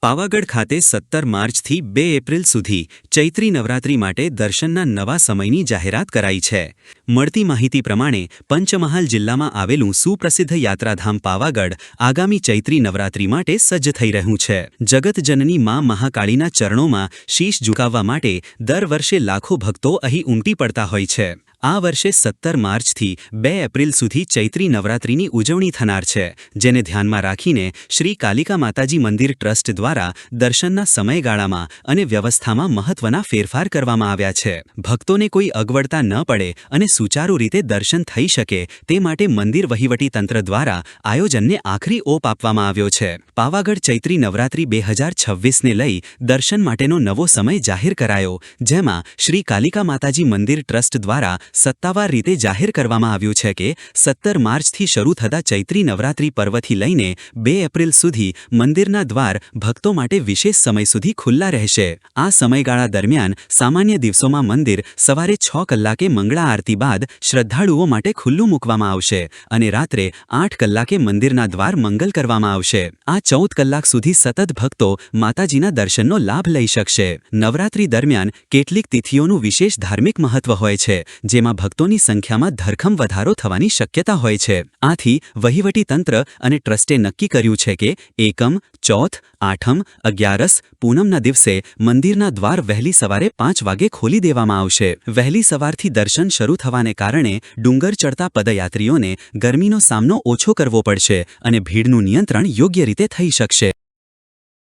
પાવાગઢ ખાતે 17 માર્ચથી 2 એપ્રિલ સુધી ચૈત્રી નવરાત્રી માટે દર્શનના નવા સમયની જાહેરાત કરાઈ છે. મળતી માહિતી પ્રમાણે પંચમહાલ જિલ્લામાં આવેલું સુપ્રસિદ્ધ યાત્રાધામ પાવાગઢ આગામી ચૈત્રી નવરાત્રી માટે સજ્જ થઈ રહ્યું છે. જગતજનની મા મહાકાળીના ચરણોમાં શીશ ઝુકાવવા માટે દર વર્ષે લાખો ભક્તો અહીં ઉમટી પડતા હોય છે. આ વર્ષે 17 માર્ચથી 2 એપ્રિલ સુધી ચૈત્રી નવરાત્રીની ઉજવણી થનાર છે, જેને ધ્યાનમાં રાખીને શ્રી કાલિકા માતાજી મંદિર ટ્રસ્ટ દ્વારા દર્શનના સમયગાળામાં અને વ્યવસ્થામાં મહત્વના ફેરફાર કરવામાં આવ્યા છે. ભક્તોને કોઈ અગવડતા ન પડે અને સુચારુ રીતે દર્શન થઈ શકે તે માટે મંદિર વહીવટીતંત્ર દ્વારા આયોજનને આખરી ઓપ આપવામાં આવ્યો છે. પાવાગઢ ચૈત્રી નવરાત્રી 2026ને લઈ દર્શન માટેનો નવો સમય જાહેર કરાયો, જેમાં શ્રી કાલિકા માતાજી મંદિર ટ્રસ્ટ દ્વારા સત્તાવાર રીતે જાહેર કરવામાં આવ્યું છે કે 17 માર્ચથી શરૂ થતા ચૈત્રી નવરાત્રી પર્વથી લઈને 2 એપ્રિલ સુધી મંદિરના દ્વાર ભક્તો માટે વિશેષ સમય સુધી ખુલ્લા રહેશે. આ સમયગાળા દરમિયાન સામાન્ય દિવસોમાં મંદિર સવારે 6 કલાકે મંગળા આરતી બાદ શ્રદ્ધાળુઓ માટે ખુલ્લું મૂકવામાં આવશે અને રાત્રે 8 કલાકે મંદિરના દ્વાર મંગલ કરવામાં આવશે. આ 14 કલાક સુધી સતત ભક્તો માતાજીના દર્શનનો લાભ લઈ શકશે. નવરાત્રી દરમિયાન કેટલીક તિથિઓનું વિશેષ ધાર્મિક મહત્વ હોય છે, જેમાં ભક્તોની સંખ્યામાં ધરખમ વધારો થવાની શક્યતા હોય છે. આથી વહીવટીતંત્ર અને ટ્રસ્ટે નક્કી કર્યું છે કે એકમ, ચોથ, આઠમ, અગિયારસ, પૂનમના દિવસે મંદિરના દ્વાર વહેલી સવારે 5 વાગે ખોલી દેવામાં આવશે. વહેલી સવારથી દર્શન શરૂ થવાને કારણે ડુંગર ચડતા પદયાત્રીઓને ગરમીનો સામનો ઓછો કરવો પડશે અને ભીડનું નિયંત્રણ યોગ્ય રીતે થઈ શકશે.